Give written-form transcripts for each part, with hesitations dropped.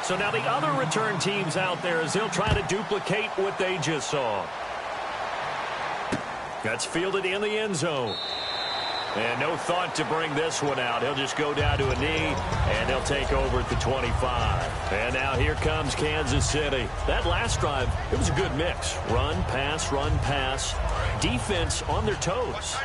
So now the other return teams out there as they'll try to duplicate what they just saw. That's fielded in the end zone. And no thought to bring this one out. He'll just go down to a knee, and they'll take over at the 25. And now here comes Kansas City. That last drive, it was a good mix. Run, pass, defense on their toes.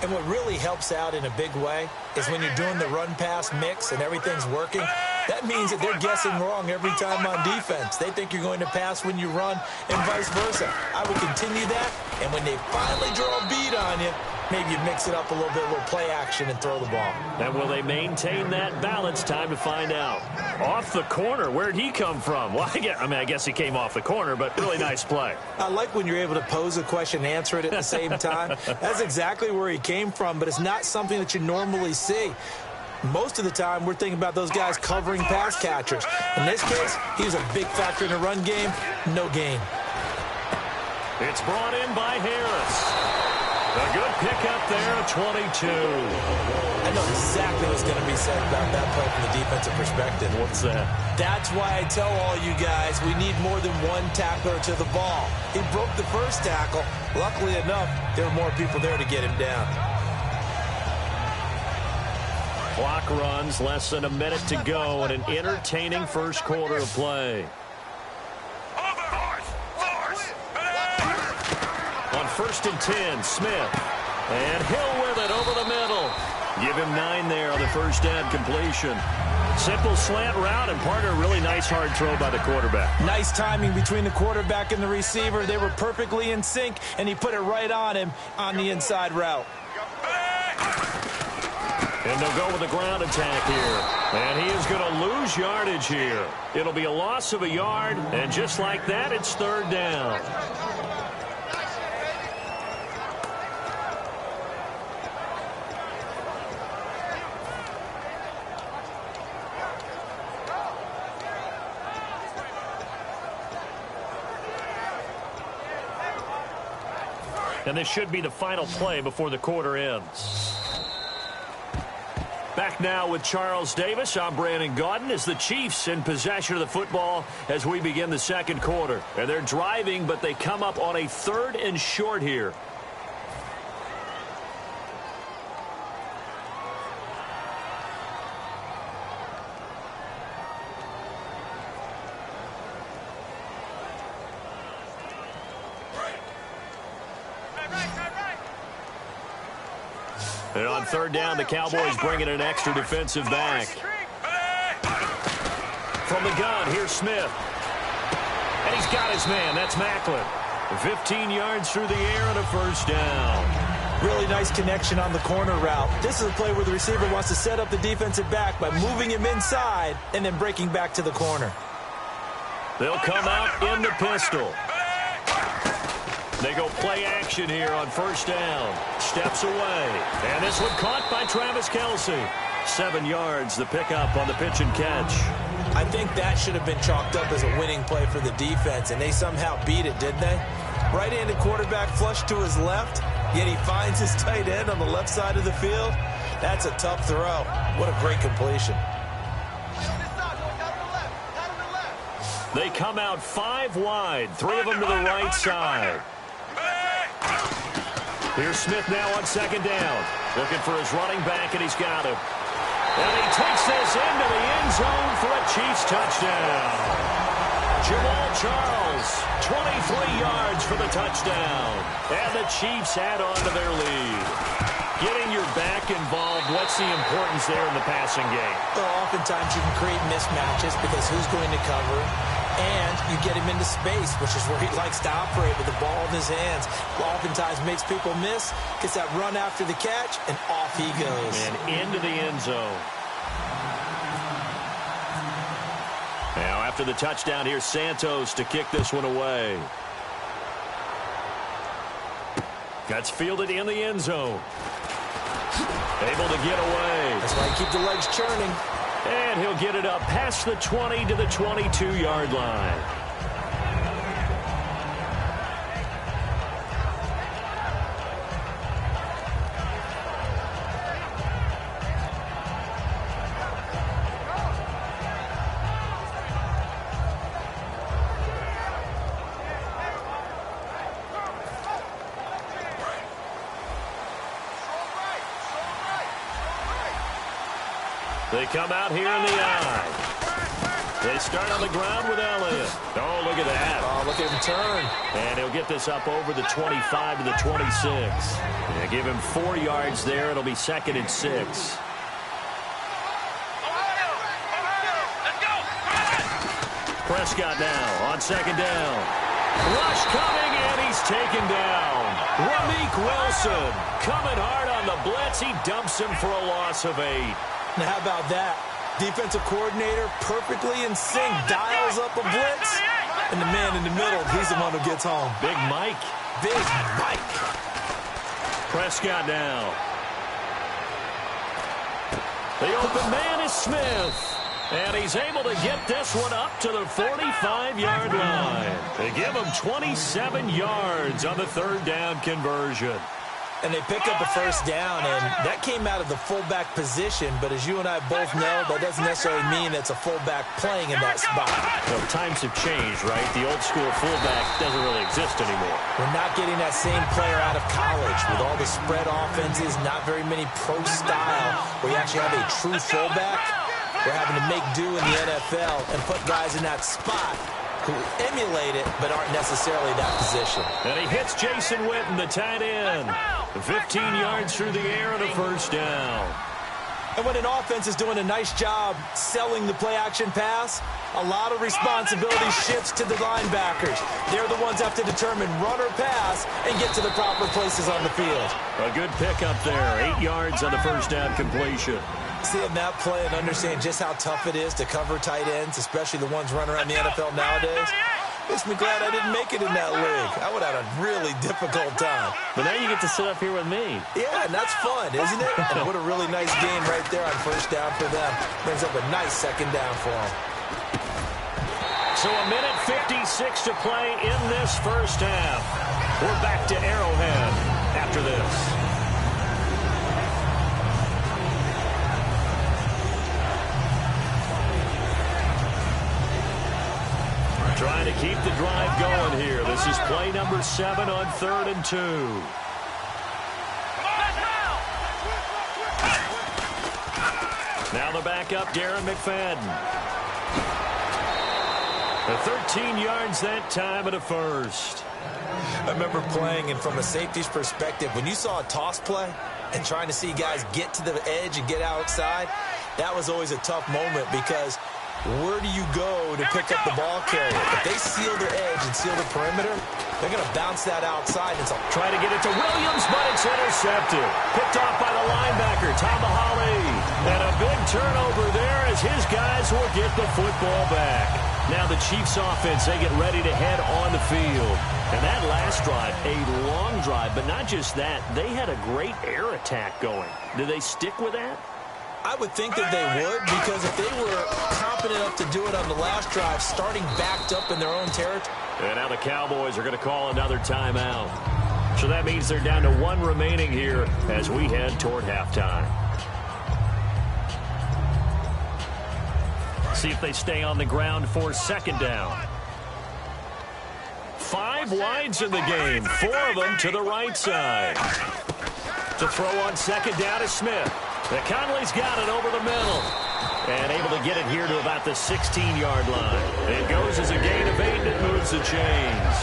And what really helps out in a big way is when you're doing the run-pass mix and everything's working, that means that they're guessing wrong every time on defense. They think you're going to pass when you run and vice versa. I would continue that, and when they finally draw a beat on you, maybe you mix it up a little bit, a little play action, and throw the ball. And will they maintain that balance? Time to find out. Off the corner, where'd he come from? Well, I guess he came off the corner, but really nice play. I like when you're able to pose a question and answer it at the same time. That's exactly where he came from, but it's not something that you normally see. Most of the time, we're thinking about those guys covering pass catchers. In this case, he was a big factor in the run game. No gain. It's brought in by Harris. A good pickup there at 22. I know exactly what's going to be said about that play from the defensive perspective. What's that? That's why I tell all you guys we need more than one tackler to the ball. He broke the first tackle. Luckily enough, there were more people there to get him down. Clock runs, less than a minute to go, and an entertaining first quarter of play. On 1st and 10, Smith. And Hill with it over the middle. Give him 9 there on the first down completion. Simple slant route, and part of a really nice hard throw by the quarterback. Nice timing between the quarterback and the receiver. They were perfectly in sync, and he put it right on him on the inside route. And they'll go with a ground attack here. And he is going to lose yardage here. It'll be a loss of a yard, and just like that, it's 3rd down. And this should be the final play before the quarter ends. Back now with Charles Davis. I'm Brandon Gaudin as the Chiefs in possession of the football as we begin the second quarter. And they're driving, but they come up on a 3rd and short here. And on 3rd down, the Cowboys bringing an extra defensive back. From the gun, here's Smith. And he's got his man. That's Macklin. 15 yards through the air and a first down. Really nice connection on the corner route. This is a play where the receiver wants to set up the defensive back by moving him inside and then breaking back to the corner. They'll come out in the pistol. They go play action here on 1st down. Steps away. And this one caught by Travis Kelce. 7 yards, the pickup on the pitch and catch. I think that should have been chalked up as a winning play for the defense, and they somehow beat it, didn't they? Right-handed quarterback flushed to his left, yet he finds his tight end on the left side of the field. That's a tough throw. What a great completion. They come out 5 wide, 3 of them to the right side. Here's Smith now on 2nd down. Looking for his running back, and he's got him. And he takes this into the end zone for a Chiefs touchdown. Jamal Charles, 23 yards for the touchdown. And the Chiefs add on to their lead. Getting your back involved, what's the importance there in the passing game? Well, oftentimes you can create mismatches because who's going to cover, and you get him into space, which is where he likes to operate with the ball in his hands. Oftentimes makes people miss, gets that run after the catch, and off he goes. And into the end zone. Now after the touchdown, here's Santos to kick this one away. That's fielded in the end zone. Able to get away. That's why you keep the legs churning. And he'll get it up past the 20 to the 22-yard line. They come out here in the eye. They start on the ground with Elliott. Oh, look at that. Oh, look at him turn. And he'll get this up over the 25 to the 26. Yeah, give him 4 yards there. It'll be 2nd and 6. Prescott now on 2nd down. Rush coming, and he's taken down. Rameek Wilson coming hard on the blitz. He dumps him for a loss of 8. Now, how about that? Defensive coordinator perfectly in sync, dials up a blitz, and the man in the middle, he's the one who gets home. Big Mike. Big Mike. Prescott now. The open man is Smith. And he's able to get this one up to the 45-yard line. They give him 27 yards on the 3rd down conversion. And they pick up a 1st down, and that came out of the fullback position. But as you and I both know, that doesn't necessarily mean it's a fullback playing in that spot. Well, times have changed, right? The old school fullback doesn't really exist anymore. We're not getting that same player out of college with all the spread offenses, not very many pro style, where you actually have a true fullback. We're having to make do in the NFL and put guys in that spot who emulate it but aren't necessarily that position. And he hits Jason Witten, the tight end. 15 yards through the air and a 1st down. And when an offense is doing a nice job selling the play-action pass, a lot of responsibility shifts to the linebackers. They're the ones that have to determine run or pass and get to the proper places on the field. A good pickup there. 8 yards on the 1st down completion. Seeing that play and understand just how tough it is to cover tight ends, especially the ones running around the NFL nowadays, makes me glad I didn't make it in that league. I would have had a really difficult time. But now you get to sit up here with me. Yeah, and that's fun, isn't it? And what a really nice game right there on 1st down for them. Brings up a nice 2nd down for them. So a minute 56 to play in this 1st half. We're back to Arrowhead after this. Trying to keep the drive going here. This is play number 7 on 3rd and 2. Now the backup, Darren McFadden. 13 yards that time and a 1st. I remember playing, and from a safety's perspective, when you saw a toss play and trying to see guys get to the edge and get outside, that was always a tough moment because where do you go to pick up the ball carrier? If they seal their edge and seal the perimeter, they're going to bounce that outside. And so try to get it to Williams, but it's intercepted. Picked off by the linebacker, Tamahali. And a big turnover there as his guys will get the football back. Now the Chiefs offense, they get ready to head on the field. And that last drive, a long drive, but not just that, they had a great air attack going. Do they stick with that? I would think that they would, because if they were confident enough to do it on the last drive, starting backed up in their own territory. And now the Cowboys are going to call another timeout. So that means they're down to 1 remaining here as we head toward halftime. See if they stay on the ground for 2nd down. 5 wides in the game, 4 of them to the right side. To throw on 2nd down is Smith. Conley's got it over the middle. And able to get it here to about the 16-yard line. It goes as a gain of 8, and it moves the chains.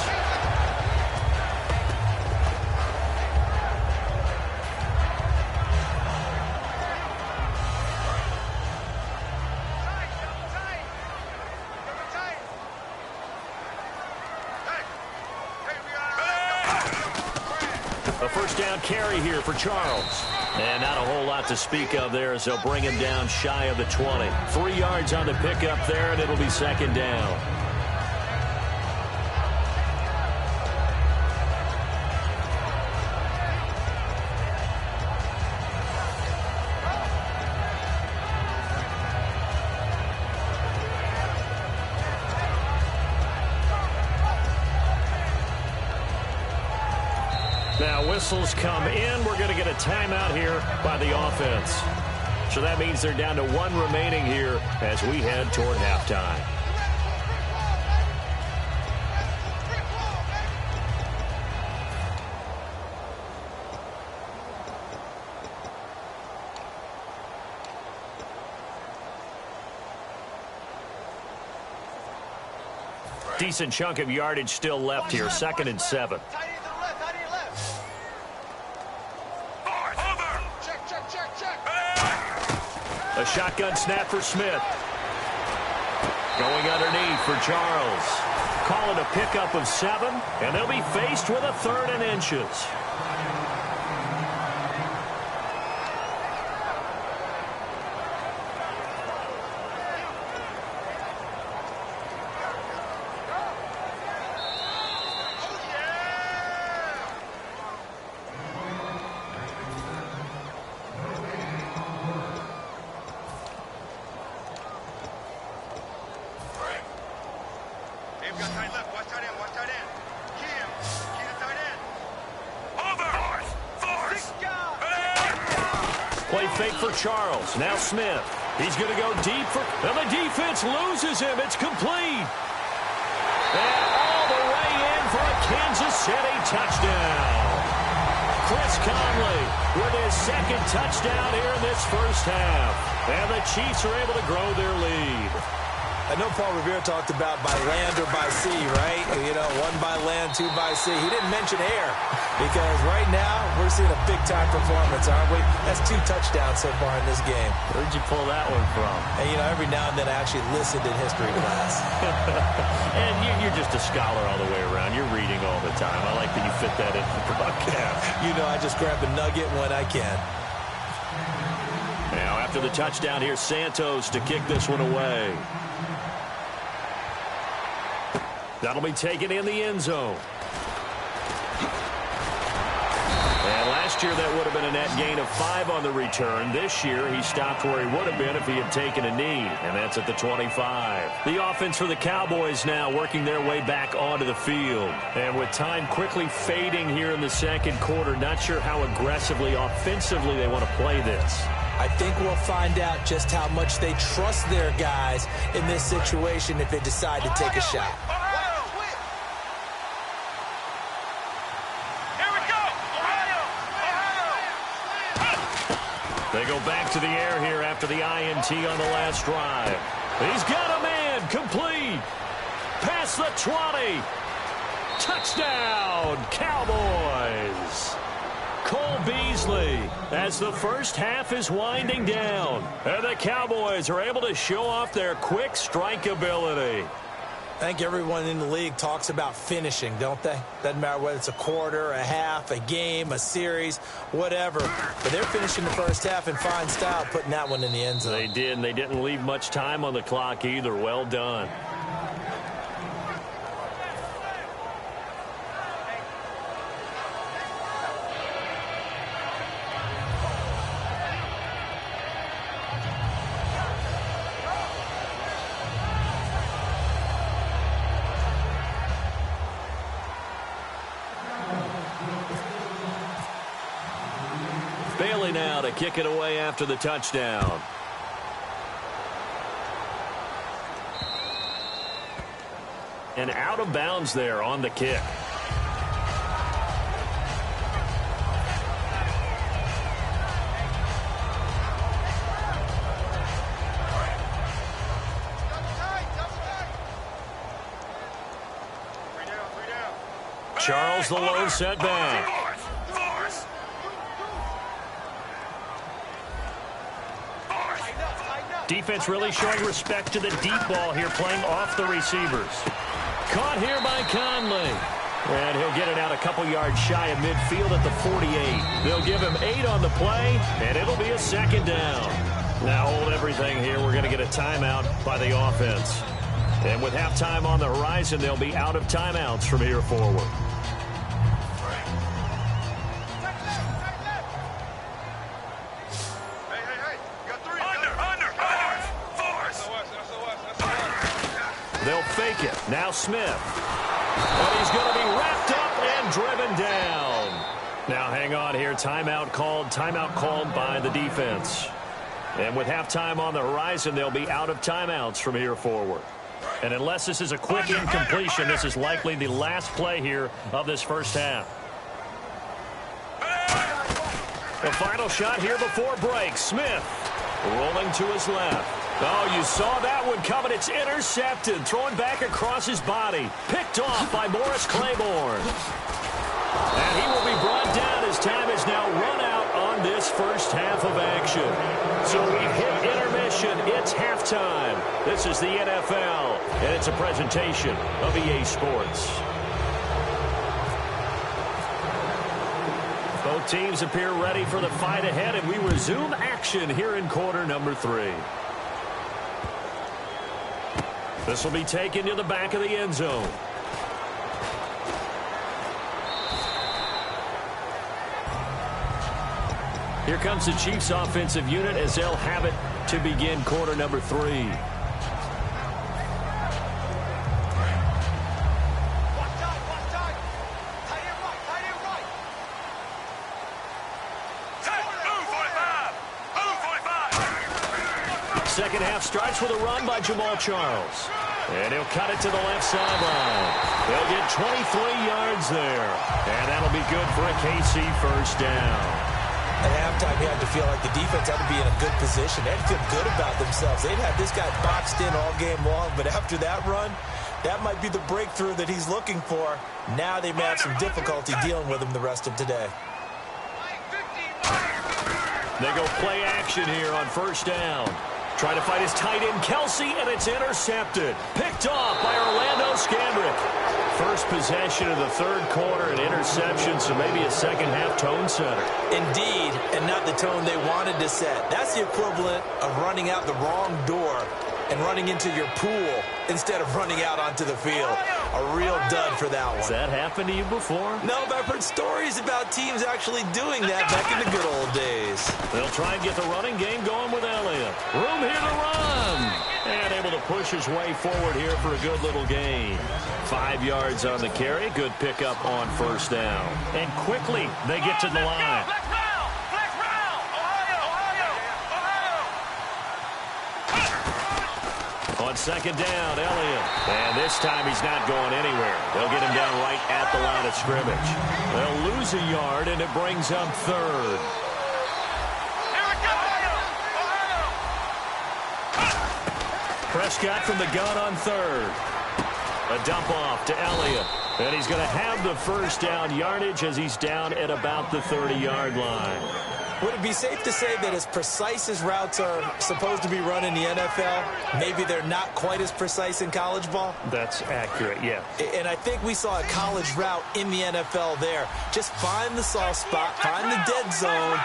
A 1st down carry here for Charles. And not a whole lot to speak of there as they'll bring him down shy of the 20. 3 yards on the pickup there, and it'll be 2nd down. Now whistles come in. We're going to get a timeout here by the offense. So that means they're down to 1 remaining here as we head toward halftime. Decent chunk of yardage still left here. 2nd and 7. A shotgun snap for Smith. Going underneath for Charles. Call it a pickup of 7, and they'll be faced with a 3rd and inches. Play fake for Charles. Now Smith. He's going to go deep for... And the defense loses him. It's complete. And all the way in for a Kansas City touchdown. Chris Conley with his 2nd touchdown here in this first half. And the Chiefs are able to grow their lead. I know Paul Revere talked about by land or by sea, right? You know, 1 by land, 2 by sea. He didn't mention air because right now we're seeing a big-time performance, aren't we? That's 2 touchdowns so far in this game. Where'd you pull that one from? And, you know, every now and then I actually listened in history class. And you're just a scholar all the way around. You're reading all the time. I like that you fit that in the broadcast. You know, I just grab a nugget when I can. Now, after the touchdown here, Santos to kick this one away. That'll be taken in the end zone. And last year, that would have been a net gain of 5 on the return. This year, he stopped where he would have been if he had taken a knee, and that's at the 25. The offense for the Cowboys now working their way back onto the field. And with time quickly fading here in the 2nd quarter, not sure how aggressively, offensively they want to play this. I think we'll find out just how much they trust their guys in this situation if they decide to take a shot. They go back to the air here after the INT on the last drive. He's got a man, complete. Past the 20. Touchdown, Cowboys. Cole Beasley as the first half is winding down. And the Cowboys are able to show off their quick strike ability. I think everyone in the league talks about finishing, don't they? Doesn't matter whether it's a quarter, a half, a game, a series, whatever. But they're finishing the first half in fine style, putting that one in the end zone. They did, and they didn't leave much time on the clock either. Well done. Bailey now to kick it away after the touchdown. And out of bounds there on the kick. Charles the low setback. Defense really showing respect to the deep ball here, playing off the receivers. Caught here by Conley. And he'll get it out a couple yards shy of midfield at the 48. They'll give him 8 on the play, and it'll be a 2nd down. Now hold everything here. We're going to get a timeout by the offense. And with halftime on the horizon, they'll be out of timeouts from here forward. They'll fake it. Now Smith. And he's going to be wrapped up and driven down. Now hang on here. Timeout called by the defense. And with halftime on the horizon, they'll be out of timeouts from here forward. And unless this is a quick incompletion, this is likely the last play here of this first half. The final shot here before break. Smith rolling to his left. Oh, you saw that one coming. It's intercepted. Thrown back across his body. Picked off by Morris Claiborne. And he will be brought down as time is now run out on this first half of action. So we've hit intermission. It's halftime. This is the NFL, and it's a presentation of EA Sports. Both teams appear ready for the fight ahead, and we resume action here in quarter number 3. This will be taken to the back of the end zone. Here comes the Chiefs offensive unit as they'll have it to begin quarter number 3. Second half starts with a run by Jamal Charles. And he'll cut it to the left sideline. They'll get 23 yards there. And that'll be good for a KC first down. At halftime, you had to feel like the defense had to be in a good position. They had to feel good about themselves. They'd had this guy boxed in all game long, but after that run, that might be the breakthrough that he's looking for. Now they may have some difficulty dealing with him the rest of today. They go play action here on first down. Trying to fight his tight end, Kelsey, and it's intercepted. Picked off by Orlando Scandrick. First possession of the third quarter, an interception, so maybe a second-half tone setter. Indeed, and not the tone they wanted to set. That's the equivalent of running out the wrong door and running into your pool instead of running out onto the field. A real dud for that one. Has that happened to you before? No, but I've heard stories about teams actually doing that back in the good old days. They'll try and get the running game going with Elliott. Room here to run. And able to push his way forward here for a good little gain. 5 yards on the carry. Good pickup on first down. And quickly they get to the line. On second down, Elliott. And this time he's not going anywhere. They'll get him down right at the line of scrimmage. They'll lose a yard, and it brings up third. Prescott from the gun on third. A dump off to Elliott. And he's going to have the first down yardage as he's down at about the 30-yard line. Would it be safe to say that as precise as routes are supposed to be run in the NFL, maybe they're not quite as precise in college ball? That's accurate, yeah. And I think we saw a college route in the NFL there. Just find the soft spot, find the dead zone,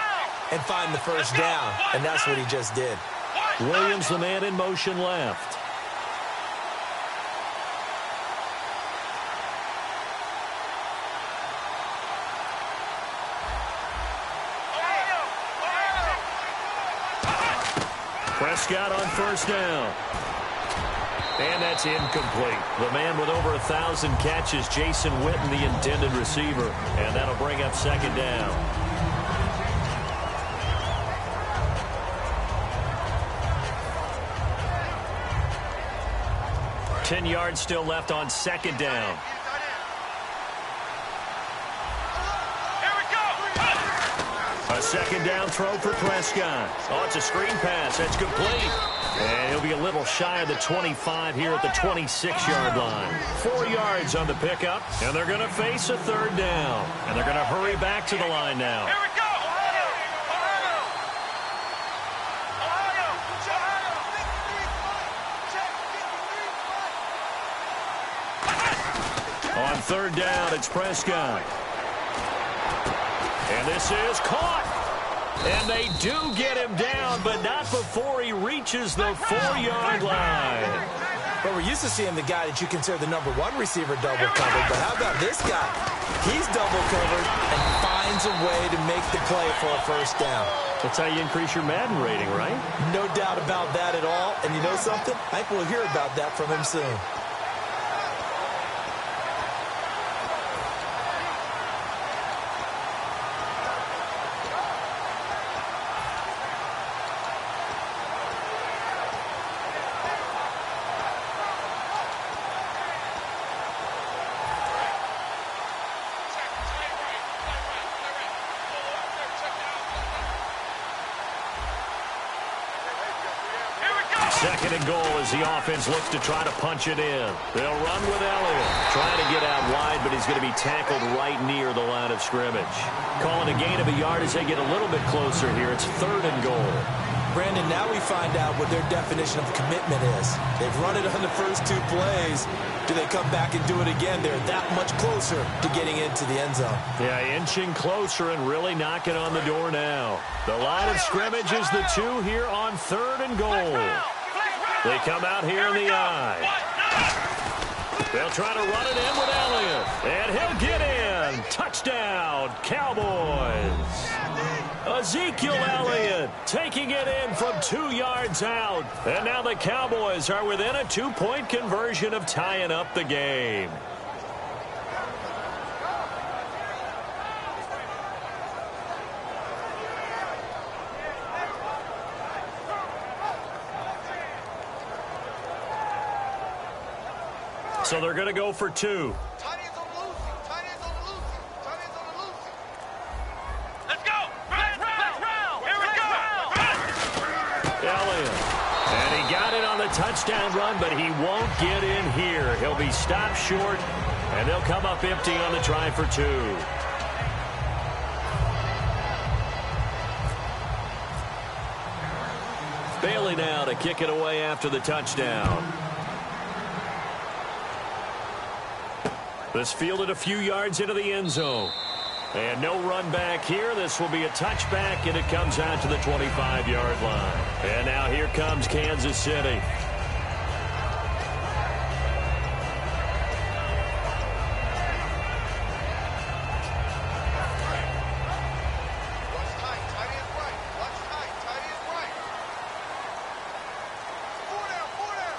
and find the first down. And that's what he just did. Williams, the man in motion left. Prescott on first down. And that's incomplete. The man with over 1,000 catches, Jason Witten, the intended receiver. And that'll bring up second down. Ten yards still left on second down. A second down throw for Prescott. Oh, it's a screen pass. That's complete. And he'll be a little shy of the 25 here at the 26-yard line. 4 yards on the pickup, and they're going to face a third down. And they're going to hurry back to the line now. Here we go. On third down, it's Prescott. And this is caught. And they do get him down, but not before he reaches the 4-yard line. But we're used to seeing the guy that you consider the #1 receiver double covered. But how about this guy? He's double covered and finds a way to make the play for a first down. That's how you increase your Madden rating, right? No doubt about that at all. And you know something? I think we'll hear about that from him soon. 2nd and goal as the offense looks to try to punch it in. They'll run with Elliott. Trying to get out wide, but he's going to be tackled right near the line of scrimmage. Calling a gain of a yard as they get a little bit closer here. It's 3rd and goal. Brandon, now we find out what their definition of commitment is. They've run it on the first 2 plays. Do they come back and do it again? They're that much closer to getting into the end zone. Yeah, inching closer and really knocking on the door now. The line of scrimmage is the 2 here on 3rd and goal. They come out here in the eye. They'll try to run it in with Elliott. And he'll get in. Touchdown, Cowboys. Ezekiel Elliott taking it in from 2 yards out. And now the Cowboys are within a 2-point conversion of tying up the game. So they're going to go for 2. Touchdown run, but he won't get in here. He'll be stopped short, and they'll come up empty on the try for 2. Bailey now to kick it away after the touchdown. This fielded a few yards into the end zone. And no run back here. This will be a touchback, and it comes out to the 25-yard line. And now here comes Kansas City.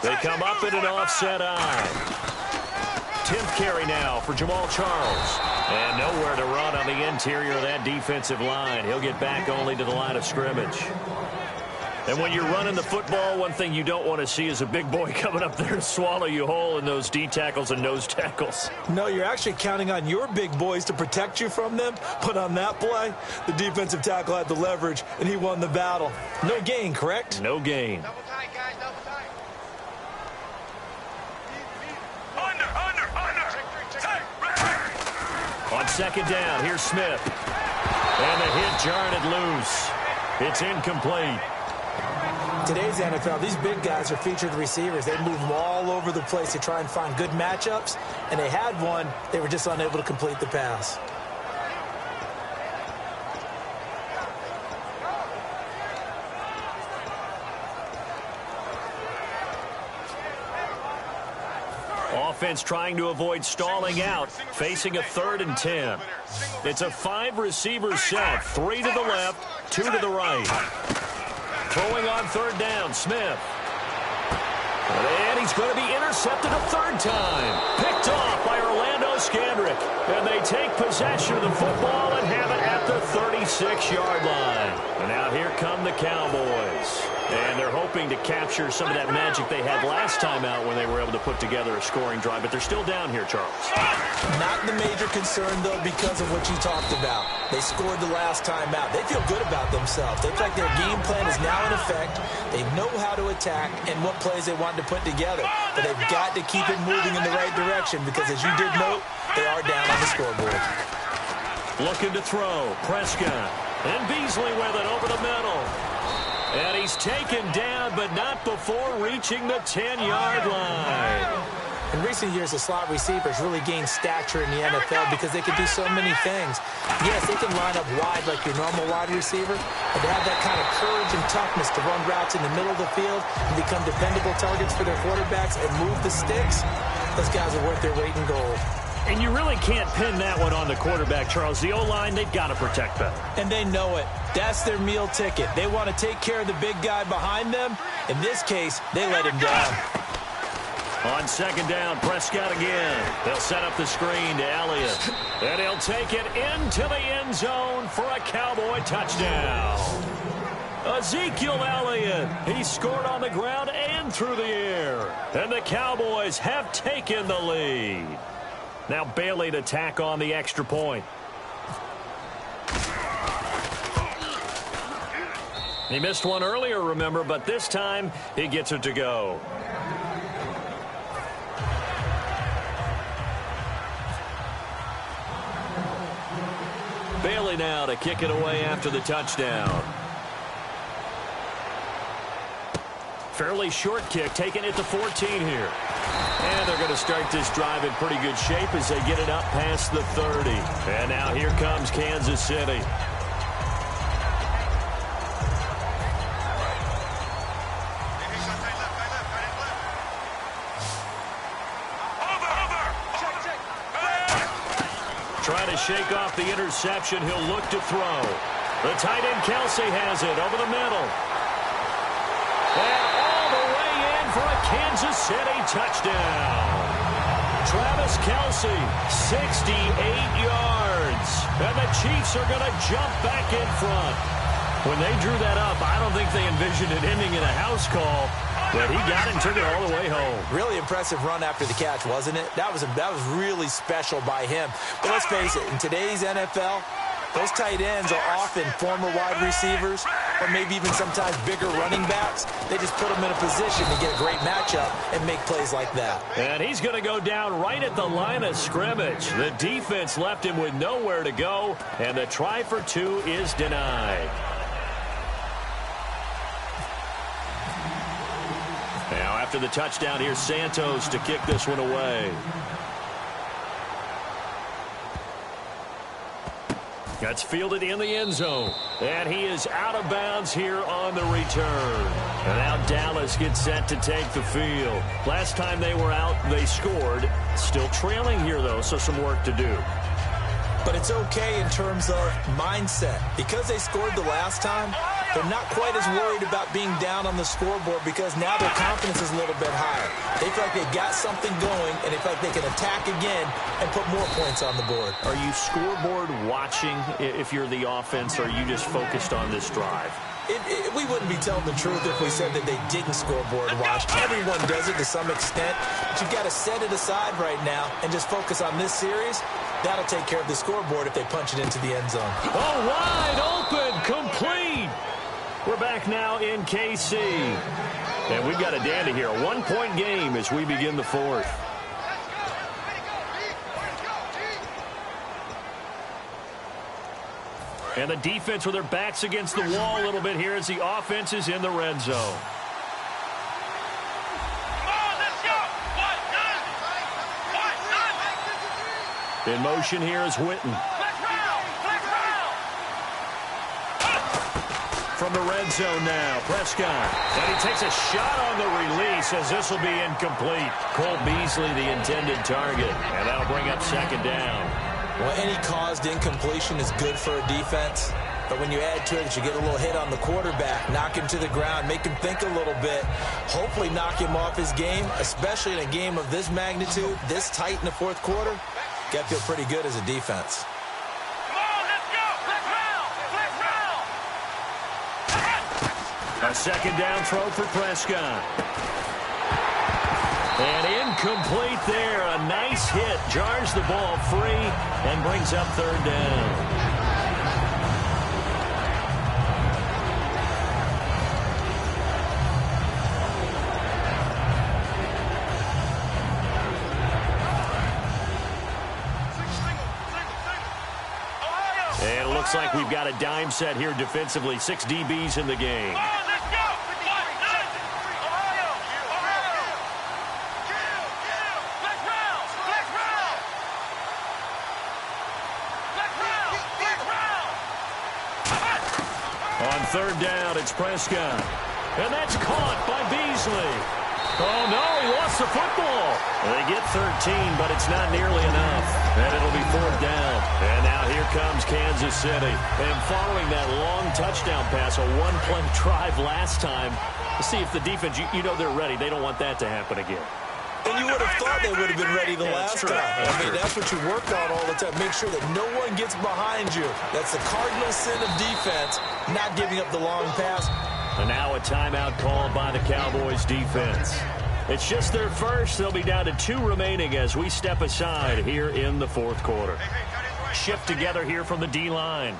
They come up in an offset eye. 10th carry now for Jamal Charles. And nowhere to run on the interior of that defensive line. He'll get back only to the line of scrimmage. And when you're running the football, one thing you don't want to see is a big boy coming up there to swallow you whole in those D tackles and nose tackles. No, you're actually counting on your big boys to protect you from them. But on that play, the defensive tackle had the leverage, and he won the battle. No gain, correct? No gain. Double tight, guys, double tight. On 2nd down, here's Smith. And the hit jarred it loose. It's incomplete. Today's NFL, these big guys are featured receivers. They move them all over the place to try and find good matchups. And they had one. They were just unable to complete the pass. Offense trying to avoid stalling out, facing a 3rd and 10. It's a 5-receiver set, 3 to the left, 2 to the right. Throwing on 3rd down, Smith. And he's going to be intercepted a 3rd time. Picked off by Orlando Scandrick. And they take possession of the football and have it at the 36-yard line. And now here come the Cowboys. And they're hoping to capture some of that magic they had last time out when they were able to put together a scoring drive. But they're still down here, Charles. Not the major concern, though, because of what you talked about. They scored the last time out. They feel good about themselves. They feel like their game plan is now in effect. They know how to attack and what plays they want to put together. But they've got to keep it moving in the right direction because, as you did note, they are down on the scoreboard. Looking to throw. Prescott. And Beasley with it over the middle. And he's taken down, but not before reaching the 10-yard line. In recent years, the slot receivers really gained stature in the NFL because they can do so many things. Yes, they can line up wide like your normal wide receiver, but to have that kind of courage and toughness to run routes in the middle of the field and become dependable targets for their quarterbacks and move the sticks, those guys are worth their weight in gold. And you really can't pin that one on the quarterback, Charles. The O-line, they've got to protect better. And they know it. That's their meal ticket. They want to take care of the big guy behind them. In this case, they let him down. On 2nd down, Prescott again. They'll set up the screen to Elliott. And he'll take it into the end zone for a Cowboy touchdown. Ezekiel Elliott. He scored on the ground and through the air. And the Cowboys have taken the lead. Now Bailey to tack on the extra point. He missed one earlier, remember, but this time he gets it to go. Bailey now to kick it away after the touchdown. Fairly short kick, taking it to 14 here. And they're going to start this drive in pretty good shape as they get it up past the 30. And now here comes Kansas City. Trying to shake off the interception. He'll look to throw. The tight end Kelsey has it over the middle. And all the way in for a Kansas City touchdown. Travis Kelsey, 68 yards. And the Chiefs are going to jump back in front. When they drew that up, I don't think they envisioned it ending in a house call. But he got it and took it all the way home. Really impressive run after the catch, wasn't it? That was really special by him. But let's face it, in today's NFL, those tight ends are often former wide receivers or maybe even sometimes bigger running backs. They just put them in a position to get a great matchup and make plays like that. And he's going to go down right at the line of scrimmage. The defense left him with nowhere to go, and the try for two is denied. Now, after the touchdown, here's Santos to kick this one away. That's fielded in the end zone. And he is out of bounds here on the return. And now Dallas gets set to take the field. Last time they were out, they scored. Still trailing here, though, so some work to do. But it's okay in terms of mindset. Because they scored the last time, they're not quite as worried about being down on the scoreboard because now their confidence is a little bit higher. They feel like they got something going, and they feel like they can attack again and put more points on the board. Are you scoreboard watching if you're the offense, or are you just focused on this drive? We wouldn't be telling the truth if we said that they didn't scoreboard watch. Everyone does it to some extent. But you've got to set it aside right now and just focus on this series. That'll take care of the scoreboard if they punch it into the end zone. Oh, wide open, complete. We're back now in KC. And we've got a dandy here. A 1-point game as we begin the fourth. And the defense with their backs against the wall a little bit here as the offense is in the red zone. In motion here is Witten. From the red zone now, Prescott. And he takes a shot on the release as this will be incomplete. Cole Beasley, the intended target. And that'll bring up second down. Well, any caused incompletion is good for a defense. But when you add to it that you get a little hit on the quarterback, knock him to the ground, make him think a little bit, hopefully knock him off his game, especially in a game of this magnitude, this tight in the fourth quarter, got to feel pretty good as a defense. A second down throw for Prescott. And incomplete there. A nice hit. Jars the ball free and brings up third down. And it looks like we've got a dime set here defensively. 6 DBs in the game. On third down, it's Prescott. And that's caught by Beasley. Oh, no, he lost the football. They get 13, but it's not nearly enough. And it'll be fourth down. And now here comes Kansas City. And following that long touchdown pass, a one-play drive last time, to see if the defense, you know they're ready. They don't want that to happen again. And you would have thought they would have been ready the last time. I mean, that's what you work on all the time. Make sure that no one gets behind you. That's the cardinal sin of defense, not giving up the long pass. And now a timeout called by the Cowboys defense. It's just their first. They'll be down to 2 remaining as we step aside here in the fourth quarter. Shift together here from the D-line.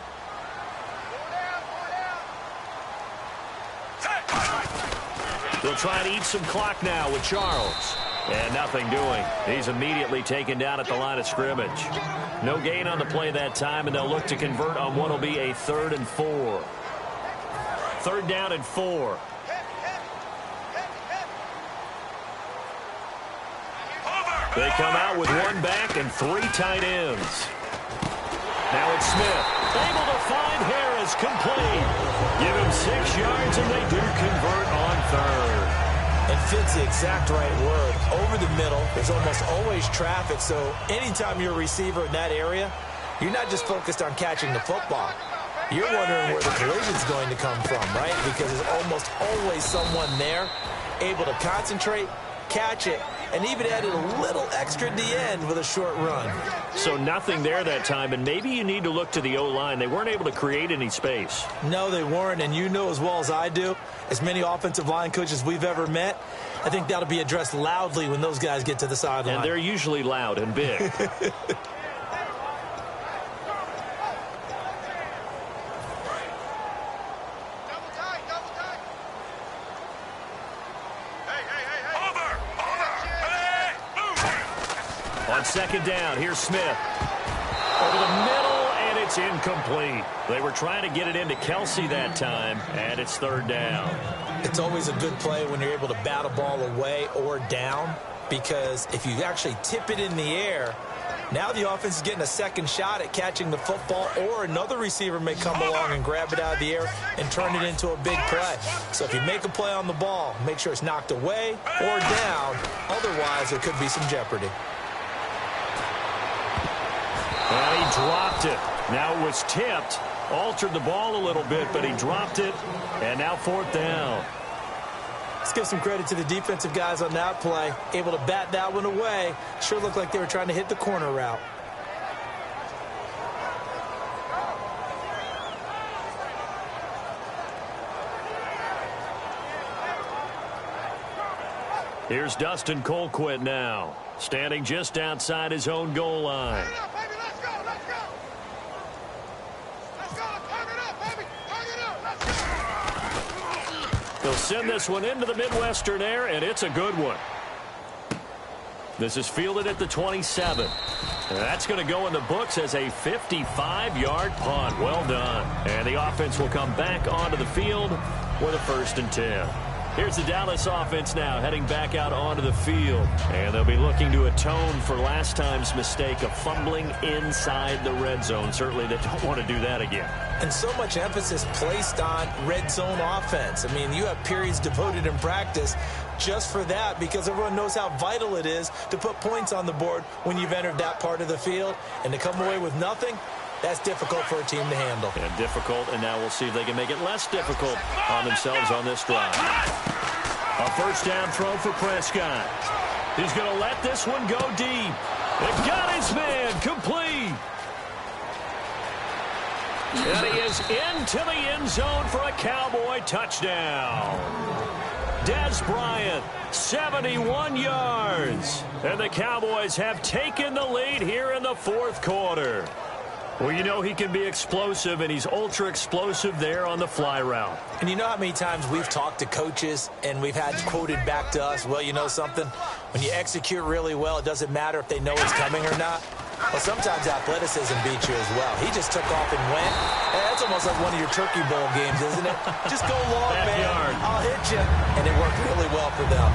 They'll try to eat some clock now with Charles. And nothing doing. He's immediately taken down at the line of scrimmage. No gain on the play that time, and they'll look to convert on what will be a 3rd and 4. 3rd down and 4. They come out with 1 back and 3 tight ends. Now it's Smith. Able to find Harris, complete. Give him 6 yards, and they do convert on 3rd. And fits the exact right word. Over the middle, there's almost always traffic, so anytime you're a receiver in that area, you're not just focused on catching the football. You're wondering where the collision's going to come from, right? Because there's almost always someone there able to concentrate, catch it, and even added a little extra at the end with a short run. So nothing there that time, and maybe you need to look to the O-line. They weren't able to create any space. No, they weren't, and you know as well as I do, as many offensive line coaches we've ever met, I think that'll be addressed loudly when those guys get to the sideline. And they're usually loud and big. On 2nd down, here's Smith. Over the middle, and it's incomplete. They were trying to get it into Kelsey that time, and it's 3rd down. It's always a good play when you're able to bat a ball away or down, because if you actually tip it in the air, now the offense is getting a second shot at catching the football, or another receiver may come along and grab it out of the air and turn it into a big play. So if you make a play on the ball, make sure it's knocked away or down. Otherwise, there could be some jeopardy. And he dropped it. Now it was tipped. Altered the ball a little bit, but he dropped it. And now 4th down. Let's give some credit to the defensive guys on that play. Able to bat that one away. Sure looked like they were trying to hit the corner route. Here's Dustin Colquitt now, standing just outside his own goal line. They'll send this one into the Midwestern air, and it's a good one. This is fielded at the 27. And that's going to go in the books as a 55-yard punt. Well done. And the offense will come back onto the field with a 1st and 10. Here's the Dallas offense now heading back out onto the field. And they'll be looking to atone for last time's mistake of fumbling inside the red zone. Certainly they don't want to do that again. And so much emphasis placed on red zone offense. I mean, you have periods devoted in practice just for that, because everyone knows how vital it is to put points on the board when you've entered that part of the field. And to come away with nothing, that's difficult for a team to handle. And difficult, and now we'll see if they can make it less difficult on themselves on this drive. A 1st down throw for Prescott. He's going to let this one go deep. They've got his man complete. And he is into the end zone for a Cowboy touchdown. Des Bryant, 71 yards. And the Cowboys have taken the lead here in the 4th quarter. Well, you know he can be explosive, and he's ultra-explosive there on the fly route. And you know how many times we've talked to coaches and we've had quoted back to us, well, you know something? When you execute really well, it doesn't matter if they know it's coming or not. Well, sometimes athleticism beats you as well. He just took off and went. And that's almost like one of your Turkey Bowl games, isn't it? Just go long, man. I'll hit you. And it worked really well for them.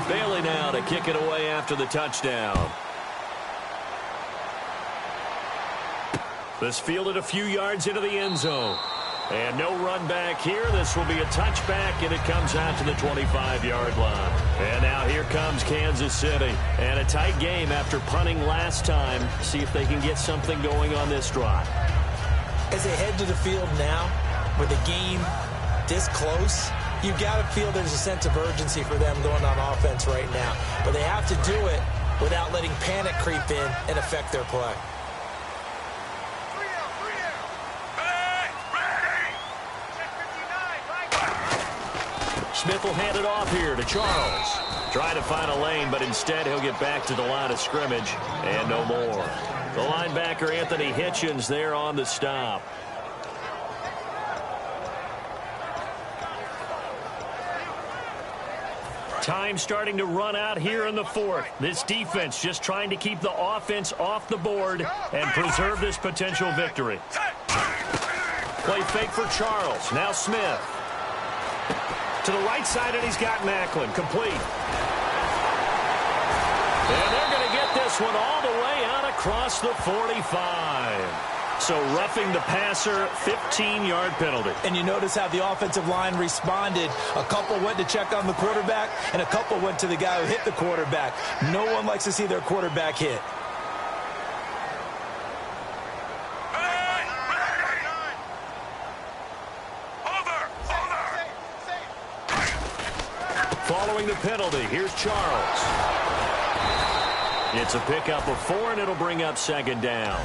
Bailey now to kick it away after the touchdown. This fielded a few yards into the end zone. And no run back here. This will be a touchback, and it comes out to the 25-yard line. And now here comes Kansas City. And a tight game after punting last time. See if they can get something going on this drive. As they head to the field now, with the game this close, you've got to feel there's a sense of urgency for them going on offense right now. But they have to do it without letting panic creep in and affect their play. Smith will hand it off here to Charles. Trying to find a lane, but instead he'll get back to the line of scrimmage, and no more. The linebacker, Anthony Hitchens, there on the stop. Time starting to run out here in the fourth. This defense just trying to keep the offense off the board and preserve this potential victory. Play fake for Charles. Now Smith. To the right side, and he's got Macklin. Complete. And they're going to get this one all the way out across the 45. So roughing the passer, 15-yard penalty. And you notice how the offensive line responded. A couple went to check on the quarterback, and a couple went to the guy who hit the quarterback. No one likes to see their quarterback hit. Following the penalty, here's Charles. It's a pickup of 4, and it'll bring up second down.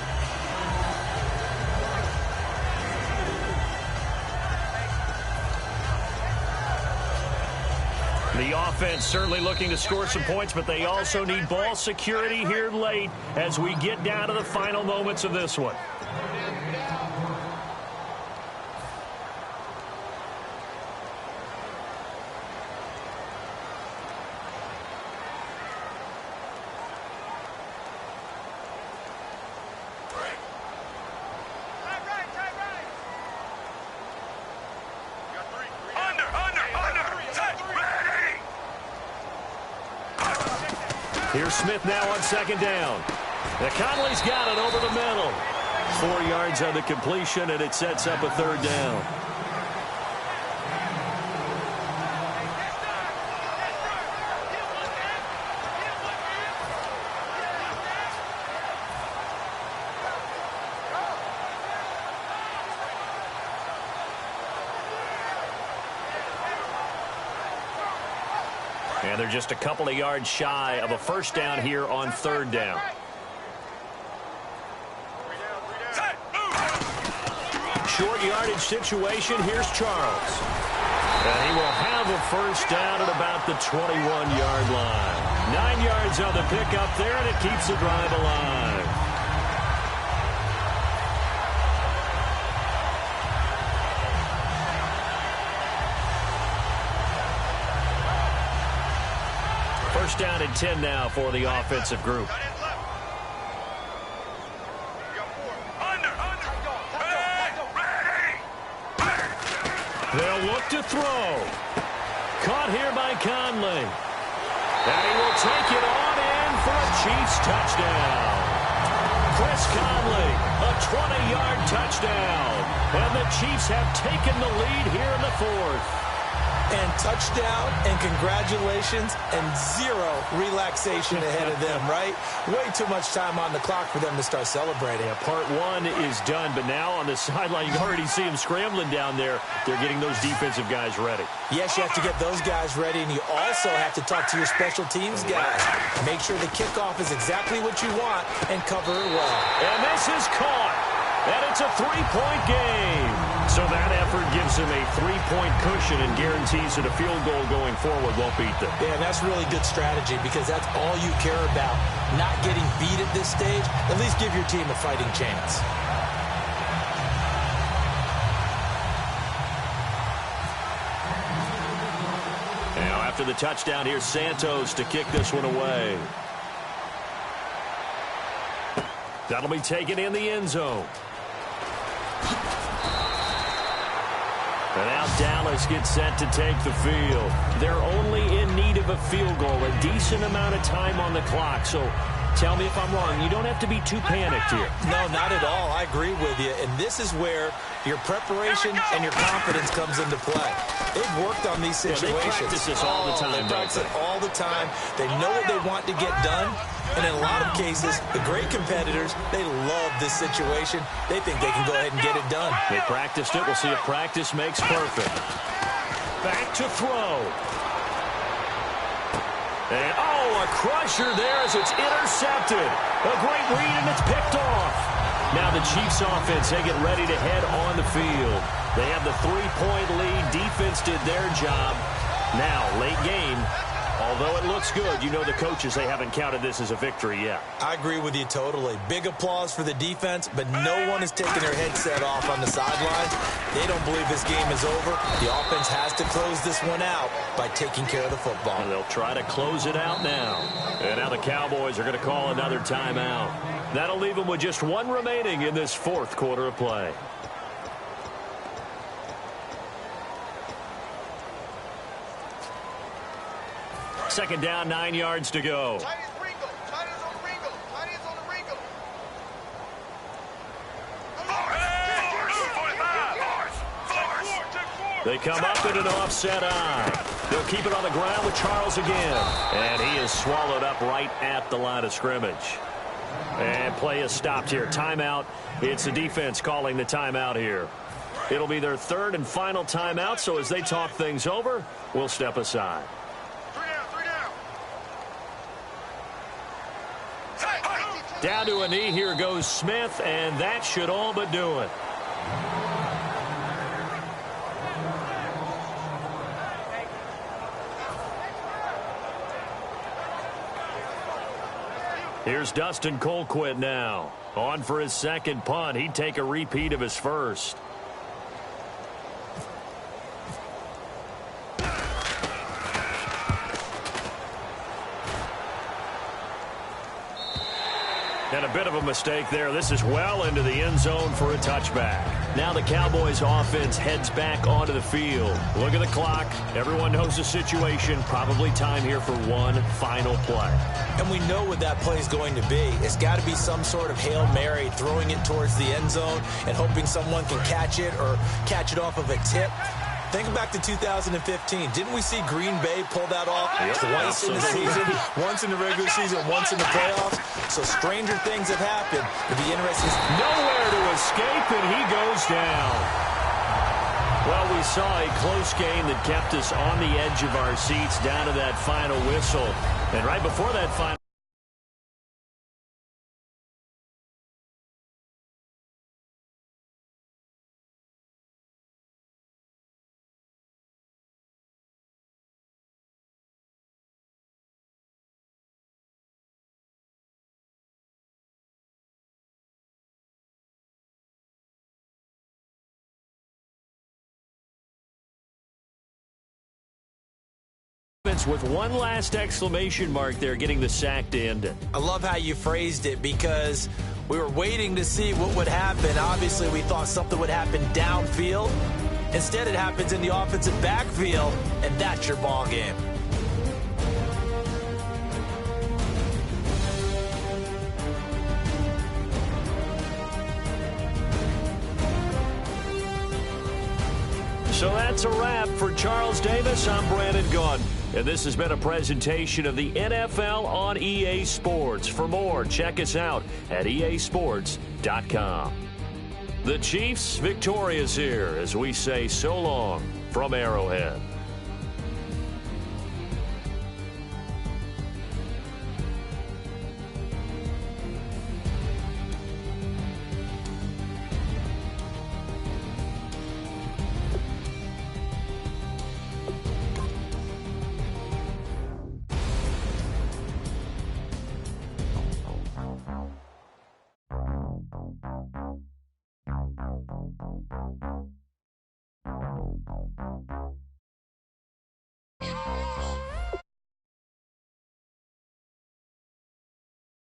The offense certainly looking to score some points, but they also need ball security here late as we get down to the final moments of this one. Here's Smith now on second down. Now Conley's got it over the middle. 4 yards on the completion, and it sets up a third down. And they're just a couple of yards shy of a first down here on third down. Short yardage situation. Here's Charles. And he will have a first down at about the 21-yard line. 9 yards on the pickup there, and it keeps the drive alive. First down and 10 now for the offensive group. They'll look to throw. Caught here by Conley. And he will take it on in for a Chiefs touchdown. Chris Conley, a 20-yard touchdown. And the Chiefs have taken the lead here in the fourth. And touchdown, and congratulations, and zero relaxation ahead of them, right? Way too much time on the clock for them to start celebrating. Yeah, part one is done, but now on the sideline, you already see them scrambling down there. They're getting those defensive guys ready. Yes, you have to get those guys ready, and you also have to talk to your special teams guys. Make sure the kickoff is exactly what you want and cover it well. And this is caught, and it's a three-point game. So that effort gives him a three-point cushion and guarantees that a field goal going forward won't beat them. Yeah, and that's really good strategy because that's all you care about. Not getting beat at this stage, at least give your team a fighting chance. Now after the touchdown, here's Santos to kick this one away. That'll be taken in the end zone. And now Dallas gets set to take the field. They're only in need of a field goal, a decent amount of time on the clock. So tell me if I'm wrong. You don't have to be too panicked here. No, not at all. I agree with you. And this is where your preparation and your confidence comes into play. They've worked on these situations. Yeah, they practice this all the time. They practice it all the time. They know what they want to get done. And in a lot of cases, the great competitors, they love this situation. They think they can go ahead and get it done. They practiced it. We'll see if practice makes perfect. Back to throw. And, a crusher there as it's intercepted. A great read, and it's picked off. Now the Chiefs offense, they get ready to head on the field. They have the three-point lead. Defense did their job. Now, late game, Although it looks good, you know the coaches, they haven't counted this as a victory yet. I agree with you totally. Big applause for the defense, but no one is taking their headset off on the sidelines. They don't believe this game is over. The offense has to close this one out by taking care of the football. And they'll try to close it out now. And now the Cowboys are going to call another timeout. That'll leave them with just one remaining in this fourth quarter of play. Second down, 9 yards to go. They come up in an offset eye. They'll keep it on the ground with Charles again. And he is swallowed up right at the line of scrimmage. And play is stopped here. Timeout. It's the defense calling the timeout here. It'll be their third and final timeout, so as they talk things over, we'll step aside. Down to a knee, here goes Smith, and that should all but do it. Here's Dustin Colquitt now. On for his second punt. He'd take a repeat of his first. And a bit of a mistake there. This is well into the end zone for a touchback. Now the Cowboys offense heads back onto the field. Look at the clock. Everyone knows the situation. Probably time here for one final play. And we know what that play is going to be. It's got to be some sort of Hail Mary, throwing it towards the end zone and hoping someone can catch it or catch it off of a tip. Think back to 2015. Didn't we see Green Bay pull that off twice in the season? Once in the regular season, once in the playoffs. So stranger things have happened. It'll be interesting. Nowhere to escape, and he goes down. Well, we saw a close game that kept us on the edge of our seats down to that final whistle. And right before that final with one last exclamation mark there, getting the sack to end it. I love how you phrased it, because we were waiting to see what would happen. Obviously, we thought something would happen downfield. Instead, it happens in the offensive backfield, and that's your ball game. So that's a wrap for Charles Davis. I'm Brandon Gunn. And this has been a presentation of the NFL on EA Sports. For more, check us out at easports.com. The Chiefs victorious here as we say so long from Arrowhead. Wow.